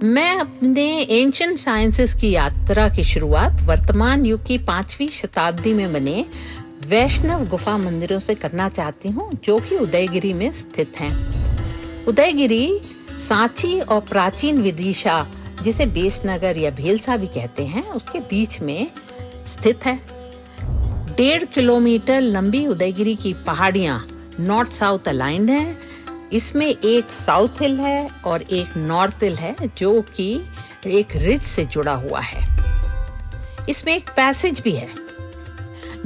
मैं अपने ancient sciences की यात्रा की शुरुआत वर्तमान युग की 5वीं शताब्दी में बने वैष्णव गुफा मंदिरों से करना चाहती हूँ, जो कि उदयगिरी में स्थित हैं। उदयगिरी सांची और प्राचीन विदिशा, जिसे बेसनगर या भेलसा भी कहते हैं, उसके बीच में स्थित है। 1.5 किलोमीटर लंबी उदयगिरी की पहाड़ियां नॉर्थ साउथ अलाइंड हैं। इसमें एक साउथ हिल है और एक नॉर्थ हिल है, जो कि एक रिज से जुड़ा हुआ है। इसमें एक पैसेज भी है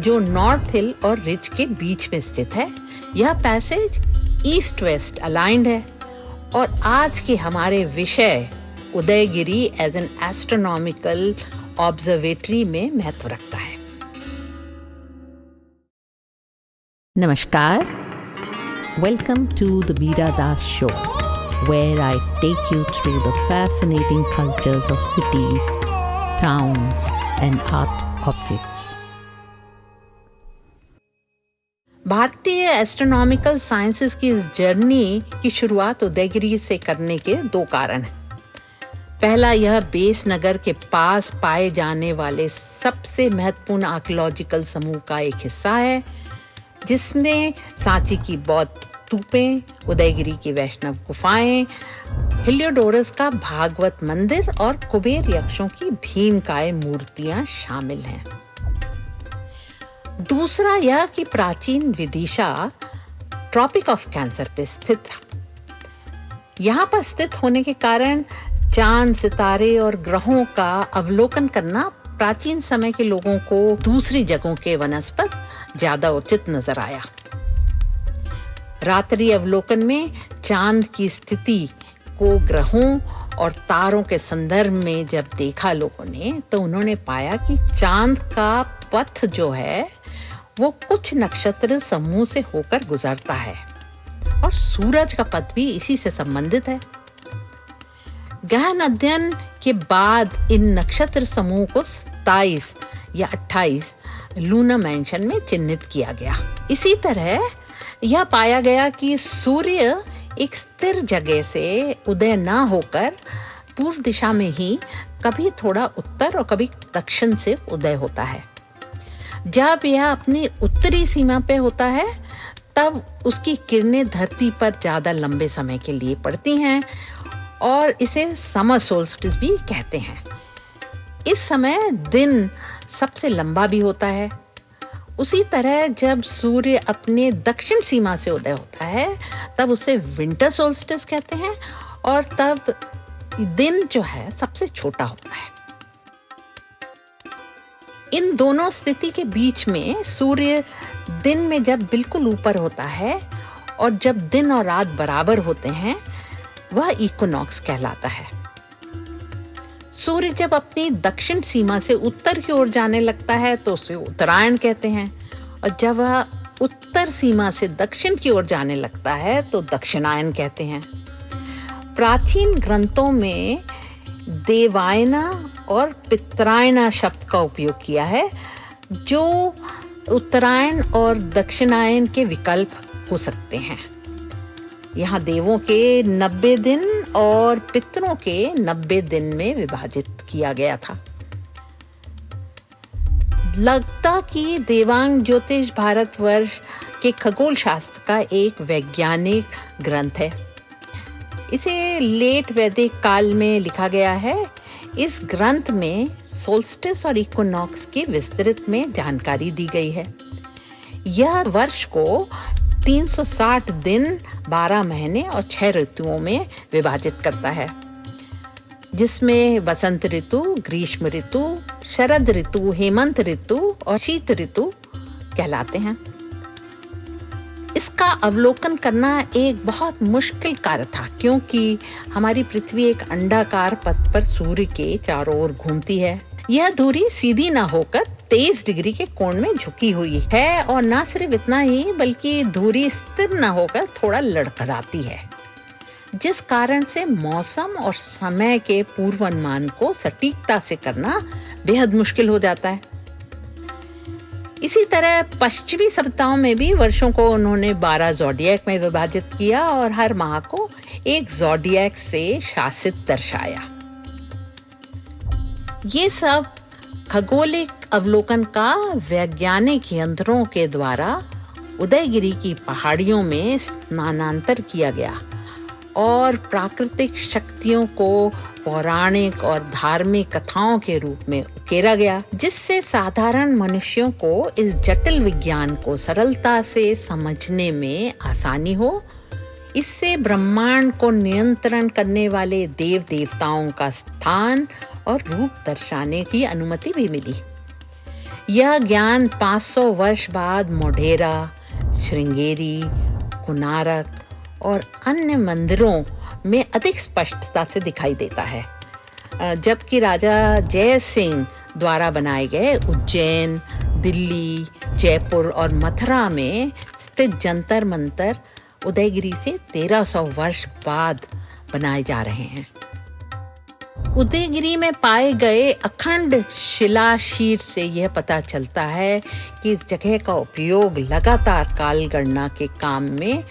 जो नॉर्थ हिल और रिज के बीच में स्थित है। यह पैसेज ईस्ट वेस्ट अलाइंड है और आज के हमारे विषय Udayagiri as an astronomical observatory में महत्व रखता है। Namaskar. Welcome to the Meera Das Show, where I take you through the fascinating cultures of cities, towns, and art objects. भारतीय एस्ट्रोनॉमिकल साइंसेस की इस जर्नी की शुरुआत उदयगिरी से करने के 2 कारण हैं। पहला, यह बेसनगर के पास पाए जाने वाले सबसे महत्वपूर्ण आर्कियोलॉजिकल समूह का एक हिस्सा है, जिसमें सांची की बौद्ध स्तूपें, उदयगिरी की वैष्णव गुफाएं, हेलियोडोरस का भागवत मंदिर और कुबेर यक्षों की भीमकाय मूर्तियां शामिल हैं। दूसरा यह कि प्राचीन विदिशा ट्रॉपिक ऑफ कैंसर पे स्थित था। यहाँ पर स्थित होने के कारण चांद, सितारे और ग्रहों का अवलोकन करना प्राचीन समय के लोगों को दूसरी जगहों के वनस्पत ज्यादा उचित नजर आया। रात्रि अवलोकन में चांद की स्थिति को ग्रहों और तारों के संदर्भ में जब देखा लोगों ने, तो उन्होंने पाया कि चांद का पथ जो है वो कुछ नक्षत्र समूह से होकर गुजरता है और सूरज का पथ भी इसी से संबंधित है। गहन अध्ययन के बाद इन नक्षत्र समूह को 27 या 28 लूनर मेंशन में चिन्हित किया गया। इसी तरह यह पाया गया कि सूर्य एक स्थिर जगह से उदय ना होकर पूर्व दिशा में ही कभी थोड़ा उत्तर और कभी दक्षिण से उदय होता है। जब यह अपनी उत्तरी सीमा पे होता है, तब उसकी किरणें धरती पर ज्यादा लंबे समय के लिए पड़ती हैं और इसे समर सोल्स्टिस भी कहते हैं। इस समय दिन सबसे लंबा भी होता है। उसी तरह जब सूर्य अपने दक्षिण सीमा से उदय होता है, तब उसे विंटर सोल्स्टिस कहते हैं और तब दिन जो है सबसे छोटा होता है। इन दोनों स्थिति के बीच में सूर्य दिन में जब बिल्कुल ऊपर होता है और जब दिन और रात बराबर होते हैं, वह इक्विनॉक्स कहलाता है। सूर्य जब अपनी दक्षिण सीमा से उत्तर की ओर जाने लगता है तो उसे उत्तरायण कहते हैं, और जब वह उत्तर सीमा से दक्षिण की ओर जाने लगता है तो दक्षिणायन कहते हैं। प्राचीन ग्रंथों में देवायना और पितरायना शब्द का उपयोग किया है, जो उत्तरायण और दक्षिणायन के विकल्प हो सकते हैं। यहाँ देवों के 90 दिन और पितरों के 90 दिन में विभाजित किया गया था। लगता कि देवांग ज्योतिष भारतवर्ष के खगोल शास्त्र का एक वैज्ञानिक ग्रंथ है। इसे लेट वैदिक काल में लिखा गया है। इस ग्रंथ में सोल्स्टिस और इक्विनॉक्स की विस्तृत में जानकारी दी गई है। यह वर्ष को 360 दिन, 12 महीने और 6 ऋतुओं में विभाजित करता है, जिसमें वसंत ऋतु, ग्रीष्म ऋतु, शरद ऋतु, हेमंत ऋतु और शीत ऋतु कहलाते हैं। इसका अवलोकन करना एक बहुत मुश्किल कार्य था, क्योंकि हमारी पृथ्वी एक अंडाकार पथ पर सूर्य के चारों ओर घूमती है। यह दूरी सीधी ना होकर 23 डिग्री के कोण में झुकी हुई है, और न सिर्फ इतना ही बल्कि धुरी स्थिर न होकर थोड़ा लड़खड़ाती है, जिस कारण से मौसम और समय के पूर्वानुमान को सटीकता से करना बेहद मुश्किल हो जाता है। इसी तरह पश्चिमी सभ्यताओं में भी वर्षों को उन्होंने 12 ज़ोडिएक में विभाजित किया और हर माह को एक ज़ोडिएक से शासित दर्शाया। ये सब खगोलिक अवलोकन का वैज्ञानिक यंत्रों के द्वारा उदयगिरी की पहाड़ियों में स्थानांतर किया गया और प्राकृतिक शक्तियों को पौराणिक और धार्मिक कथाओं के रूप में उकेरा गया, जिससे साधारण मनुष्यों को इस जटिल विज्ञान को सरलता से समझने में आसानी हो। इससे ब्रह्मांड को नियंत्रण करने वाले देव देवताओं का स्थान और रूप दर्शाने की अनुमति भी मिली। यह ज्ञान 500 वर्ष बाद मोढेरा, श्रृंगेरी, कोणार्क और अन्य मंदिरों में अधिक स्पष्टता से दिखाई देता है, जबकि राजा जय सिंह द्वारा बनाए गए उज्जैन, दिल्ली, जयपुर और मथुरा में स्थित जंतर मंतर उदयगिरी से 1300 वर्ष बाद बनाए जा रहे हैं। उदयगिरी में पाए गए अखंड शिलाशीर से यह पता चलता है कि इस जगह का उपयोग लगातार काल गणना के काम में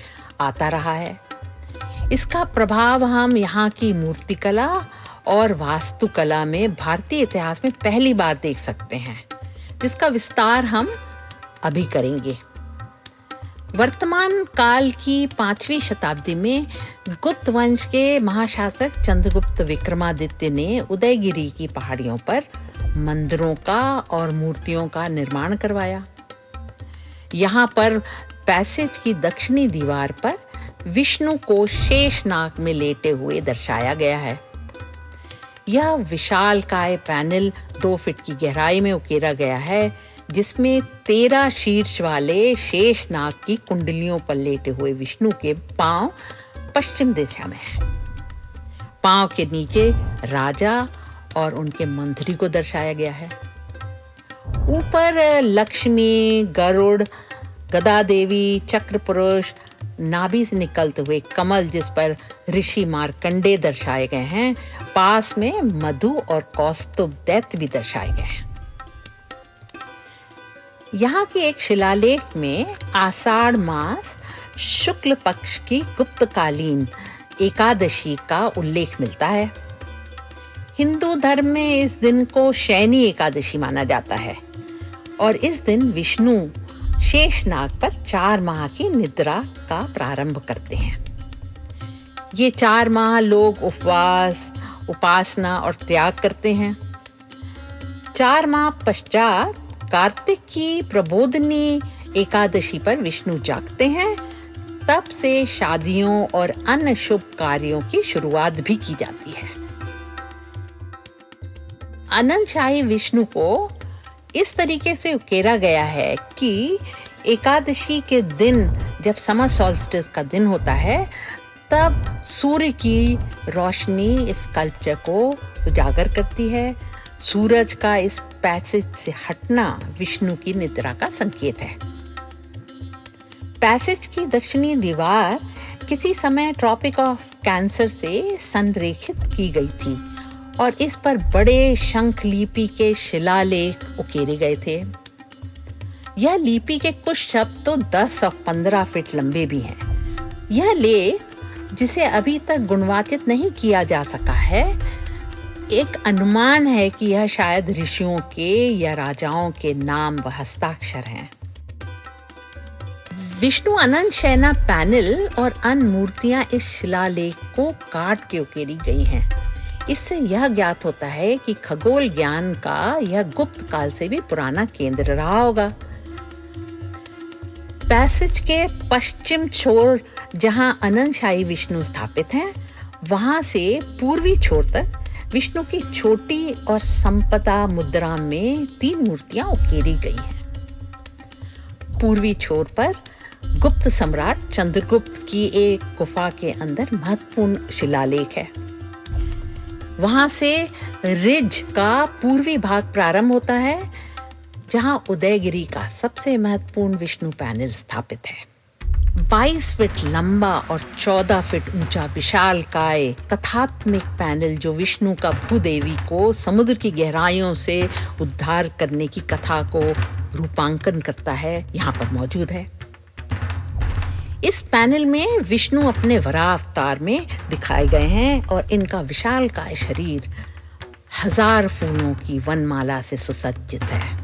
आता रहा है। इसका प्रभाव हम यहाँ की मूर्तिकला और वास्तुकला में भारतीय इतिहास में पहली बार देख सकते हैं, जिसका विस्तार हम अभी करेंगे। वर्तमान काल की 5वीं शताब्दी में गुप्त वंश के महाशासक चंद्रगुप्त विक्रमादित्य ने उदयगिरी की पहाड़ियों पर मंदिरों का और मूर्तियों का निर्माण करवाया। यहाँ पर पैसेज की दक्षिणी दीवार पर विष्णु को शेषनाग में लेटे हुए दर्शाया गया है। यह विशालकाय पैनल 2 फीट की गहराई में उकेरा गया है, जिसमें 13 शीर्ष वाले शेषनाग की कुंडलियों पर लेटे हुए विष्णु के पांव पश्चिम दिशा में हैं। पांव के नीचे राजा और उनके मंत्री को दर्शाया गया है। ऊपर लक्ष्मी, गरुड़, गदा देवी, चक्र पुरुष, नाभि से निकलते हुए कमल जिस पर ऋषि मार्कंडेय दर्शाए गए हैं, पास में मधु और कौस्तुभ दैत्य भी दर्शाए गए हैं। यहाँ के एक शिलालेख में आषाढ़ मास शुक्ल पक्ष की गुप्तकालीन एकादशी का उल्लेख मिलता है। हिंदू धर्म में इस दिन को शयनी एकादशी माना जाता है और इस दिन विष्णु शेषनाग पर 4 माह की निद्रा का प्रारंभ करते हैं। ये 4 माह लोग उपवास, उपासना और त्याग करते हैं। 4 माह पश्चात कार्तिक की प्रबोधनी एकादशी पर विष्णु जागते हैं। तब से शादियों और अन्य शुभ कार्यों की शुरुआत भी की जाती है। अनंतशाही विष्णु को इस तरीके से उकेरा गया है कि एकादशी के दिन जब समर सॉल्स्टिस का दिन होता है, तब सूर्य की रोशनी इस स्कल्पचर को उजागर करती है। सूरज का इस पैसेज से हटना विष्णु की निद्रा का संकेत है। पैसेज की दक्षिणी दीवार किसी समय ट्रॉपिक ऑफ कैंसर से संरेखित की गई थी और इस पर बड़े शंख लिपि के शिलालेख उकेरे गए थे। यह लिपि के कुछ शब्द तो 10 और 15 फीट लंबे भी हैं। यह लेख, जिसे अभी तक गुणवाचित नहीं किया जा सका है, एक अनुमान है कि यह शायद ऋषियों के या राजाओं के नाम व हस्ताक्षर हैं। विष्णु अनंत शयना पैनल और अन्य मूर्तियां इस शिलालेख को काट के उकेरी गई हैं। इससे यह ज्ञात होता है कि खगोल ज्ञान का यह गुप्त काल से भी पुराना केंद्र रहा होगा। पैसेज के पश्चिम छोर जहां अनंतशाही विष्णु स्थापित हैं, वहां से पूर्वी छोर तक विष्णु की छोटी और संपदा मुद्रा में 3 मूर्तियां उकेरी गई हैं। पूर्वी छोर पर गुप्त सम्राट चंद्रगुप्त की एक गुफा के अंदर महत्वपूर्ण शिलालेख है। वहां से रिज का पूर्वी भाग प्रारंभ होता है, जहां उदयगिरी का सबसे महत्वपूर्ण विष्णु पैनल स्थापित है। 22 फीट लंबा और 14 फीट ऊंचा विशालकाय कथात्मक पैनल, जो विष्णु का भूदेवी को समुद्र की गहराइयों से उद्धार करने की कथा को रूपांकन करता है, यहाँ पर मौजूद है। इस पैनल में विष्णु अपने वराह अवतार में दिखाए गए हैं और इनका विशालकाय शरीर 1000 फूलों की वनमाला से सुसज्जित है।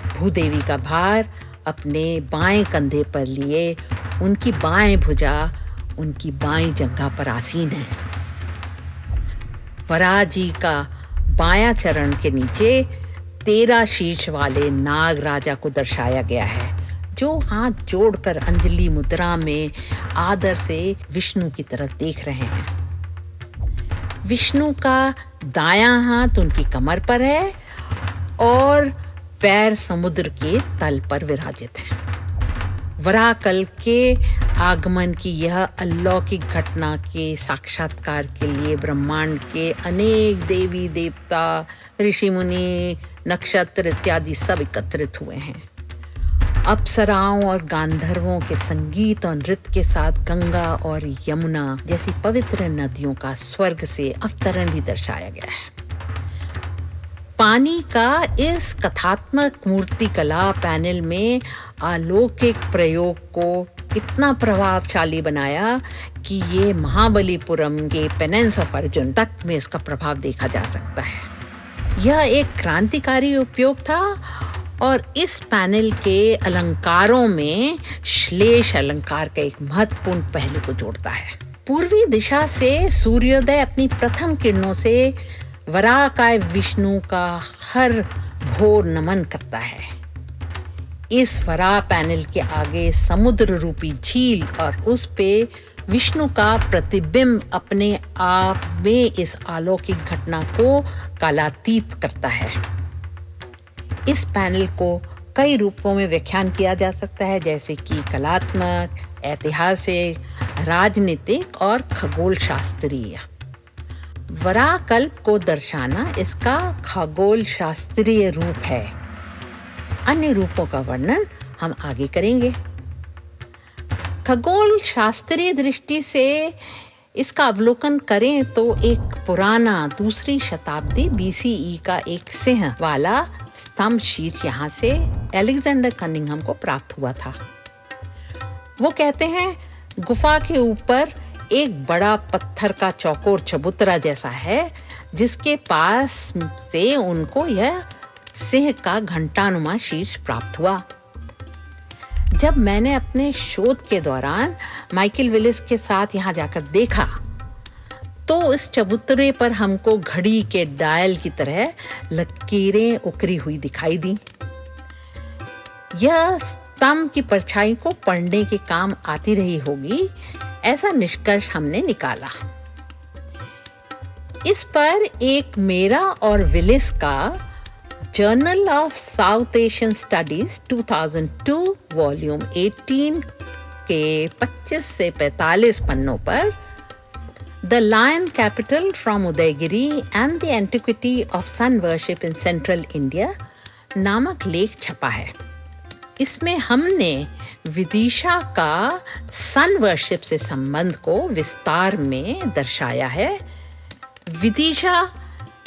भूदेवी का भार अपने बाएं कंधे पर लिए उनकी बाएं भुजा उनकी बाएं जंघा पर आसीन है। वराह जी का बायां चरण के नीचे 13 शीर्ष वाले नाग राजा को दर्शाया गया है, जो हाथ जोड़कर अंजलि मुद्रा में आदर से विष्णु की तरफ देख रहे हैं। विष्णु का दायां हाथ उनकी कमर पर है और पैर समुद्र के तल पर विराजित हैं। वराह कल्प के आगमन की यह अलौकिक घटना के साक्षात्कार के लिए ब्रह्मांड के अनेक देवी देवता, ऋषि मुनि, नक्षत्र इत्यादि सब एकत्रित हुए हैं। अप्सराओं और गांधर्वों के संगीत और नृत्य के साथ गंगा और यमुना जैसी पवित्र नदियों का स्वर्ग से अवतरण भी दर्शाया गया है। पानी का इस कथात्मक मूर्तिकला पैनल में अलौकिक प्रयोग को इतना प्रभावशाली बनाया कि ये महाबलीपुरम के पेनेंस ऑफ अर्जुन तक में इसका प्रभाव देखा जा सकता है। यह एक क्रांतिकारी उपयोग था और इस पैनल के अलंकारों में श्लेष अलंकार का एक महत्वपूर्ण पहलू को जोड़ता है। पूर्वी दिशा से सूर्योदय अपनी प्रथम किरणों से वराहकाय विष्णु का हर भोर नमन करता है। इस वराह पैनल के आगे समुद्र रूपी झील और उस पे विष्णु का प्रतिबिंब अपने आप में इस अलौकिक घटना को कालातीत करता है। इस पैनल को कई रूपों में व्याख्यान किया जा सकता है, जैसे कि कलात्मक, ऐतिहासिक, राजनीतिक और खगोल शास्त्रीय। वराह कल्प को दर्शाना इसका खगोल शास्त्रीय रूप है। अन्य रूपों का वर्णन हम आगे करेंगे। खगोल शास्त्रीय दृष्टि से इसका अवलोकन करें तो एक पुराना 2री शताब्दी BCE का एक सिंह वाला स्तंभ शीट यहाँ से अलेक्जेंडर कनिंघम को प्राप्त हुआ था। वो कहते हैं गुफा के ऊपर एक बड़ा पत्थर का चौकोर चबूतरा जैसा है, जिसके पास से उनको यह सिंह का घंटानुमा शीर्ष प्राप्त हुआ। जब मैंने अपने शोध के दौरान माइकल विलिस के साथ यहाँ जाकर देखा तो इस चबूतरे पर हमको घड़ी के डायल की तरह लकीरें उकरी हुई दिखाई दी। यह स्तंभ की परछाई को पढ़ने के काम आती रही होगी, ऐसा निष्कर्ष हमने निकाला। इस पर एक मेरा और विलिस का journal of South Asian studies 2002 volume 18 के 25 से 45 पन्नों पर the lion capital from Udayagiri and the antiquity of sun worship in central India नामक लेख छपा है। इसमें हमने विदिशा का सन वर्शिप से संबंध को विस्तार में दर्शाया है। विदिशा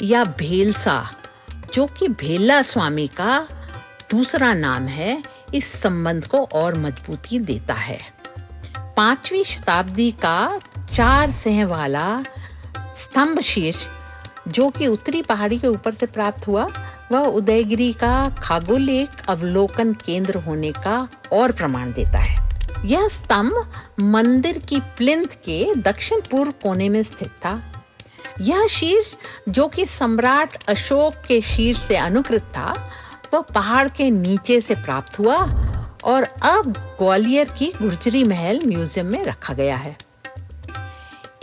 या भेलसा, जो कि भेला स्वामी का दूसरा नाम है, इस संबंध को और मजबूती देता है। 5वीं शताब्दी का 4 सिंह वाला स्तंभ शीर्ष, जो कि उत्तरी पहाड़ी के ऊपर से प्राप्त हुआ, वह उदयगिरी का खगोलिक अवलोकन केंद्र होने का और प्रमाण देता है। यह स्तंभ मंदिर की प्लिंथ के दक्षिण पूर्व कोने में स्थित था। यह शीर्ष, जो कि सम्राट अशोक के शीर्ष से अनुकृत था, वह पहाड़ के नीचे से प्राप्त हुआ और अब ग्वालियर की गुर्जरी महल म्यूजियम में रखा गया है।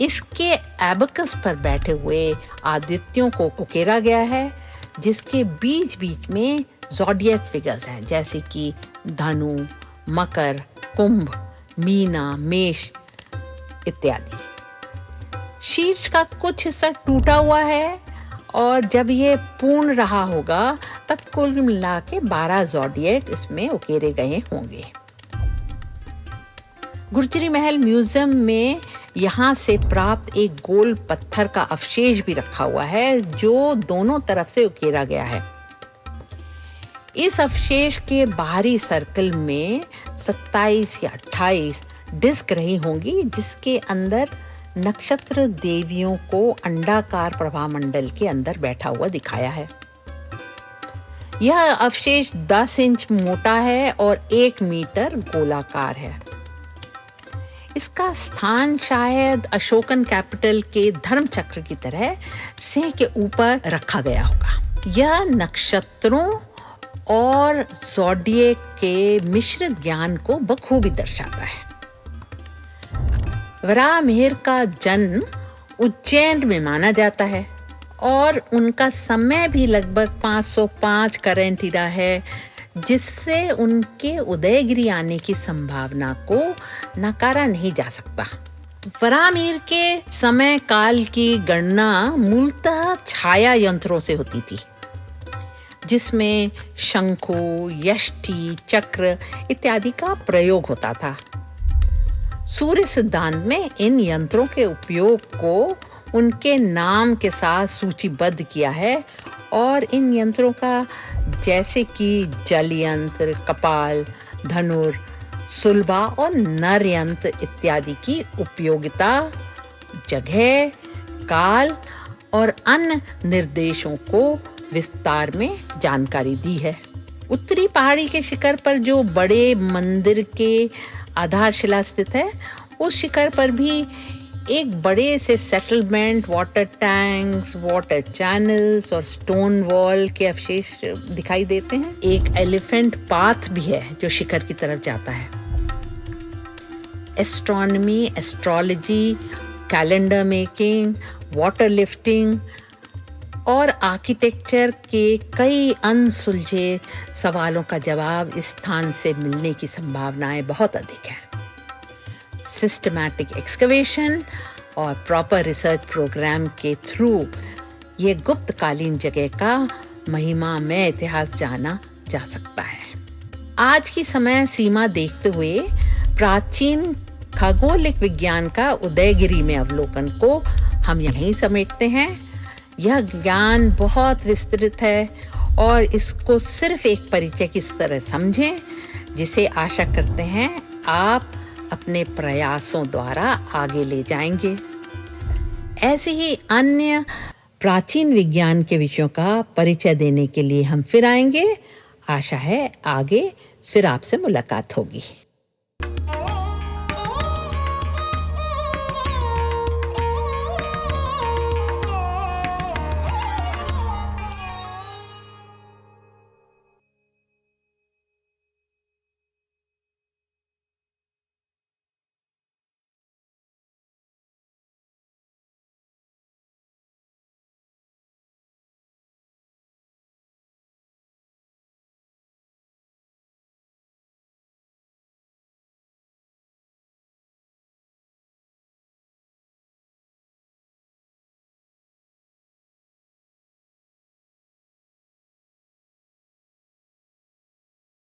इसके एबकस पर बैठे हुए आदित्यों को उकेरा गया है, जिसके बीच बीच में ज़ोडिएक फिगर्स हैं, जैसे कि धनु, मकर, कुंभ, मीना, मेष इत्यादि। शीर्ष का कुछ हिस्सा टूटा हुआ है और जब यह पूर्ण रहा होगा तब कुल मिला के 12 ज़ोडिएक इसमें उकेरे गए होंगे। गुर्जरी महल म्यूजियम में यहाँ से प्राप्त एक गोल पत्थर का अवशेष भी रखा हुआ है, जो दोनों तरफ से उकेरा गया है। इस अवशेष के बाहरी सर्कल में 27 या 28 डिस्क रही होंगी, जिसके अंदर नक्षत्र देवियों को अंडाकार प्रभामंडल के अंदर बैठा हुआ दिखाया है। यह अवशेष 10 इंच मोटा है और 1 मीटर गोलाकार है। इसका स्थान शायद अशोकन कैपिटल के धर्म चक्र की तरह सिंह के ऊपर रखा गया होगा। यह नक्षत्रों और ज़ोडिएक के मिश्रित ज्ञान को बखूबी दर्शाता है। वराहमिहिर का जन्म उज्जैन में माना जाता है और उनका समय भी लगभग 505 करंट इरा है, जिससे उनके उदयगिरी आने की संभावना को नकारा नहीं जा सकता। वराहमिहिर के समय काल की गणना मूलतः छाया यंत्रों से होती थी, जिसमें शंखों, यष्टि, चक्र इत्यादि का प्रयोग होता था। सूर्य सिद्धांत में इन यंत्रों के उपयोग को उनके नाम के साथ सूचीबद्ध किया है और इन यंत्रों का जैसे कि जल यंत्र, कपाल, धनुर, सुलभा और नर यंत्र इत्यादि की उपयोगिता, जगह, काल और अन्य निर्देशों को विस्तार में जानकारी दी है। उत्तरी पहाड़ी के शिखर पर जो बड़े मंदिर के आधारशिला स्थित है, उस शिखर पर भी एक बड़े से settlement, water tanks, water channels और स्टोन वॉल के अवशेष दिखाई देते हैं। एक एलिफेंट पाथ भी है जो शिखर की तरफ जाता है। Astronomy, astrology, calendar making, water lifting और आर्किटेक्चर के कई अनसुलझे सवालों का जवाब इस स्थान से मिलने की संभावनाएं बहुत अधिक हैं। सिस्टमैटिक एक्सकवेशन और प्रॉपर रिसर्च प्रोग्राम के थ्रू ये गुप्तकालीन जगह का महिमामय इतिहास जाना जा सकता है। आज की समय सीमा देखते हुए प्राचीन खगोलिक विज्ञान का उदयगिरी में अवलोकन को हम यहीं समेटते हैं। यह ज्ञान बहुत विस्तृत है और इसको सिर्फ एक परिचय की तरह समझें, जिसे आशा करते हैं आप अपने प्रयासों द्वारा आगे ले जाएंगे। ऐसे ही अन्य प्राचीन विज्ञान के विषयों का परिचय देने के लिए हम फिर आएंगे। आशा है आगे फिर आपसे मुलाकात होगी।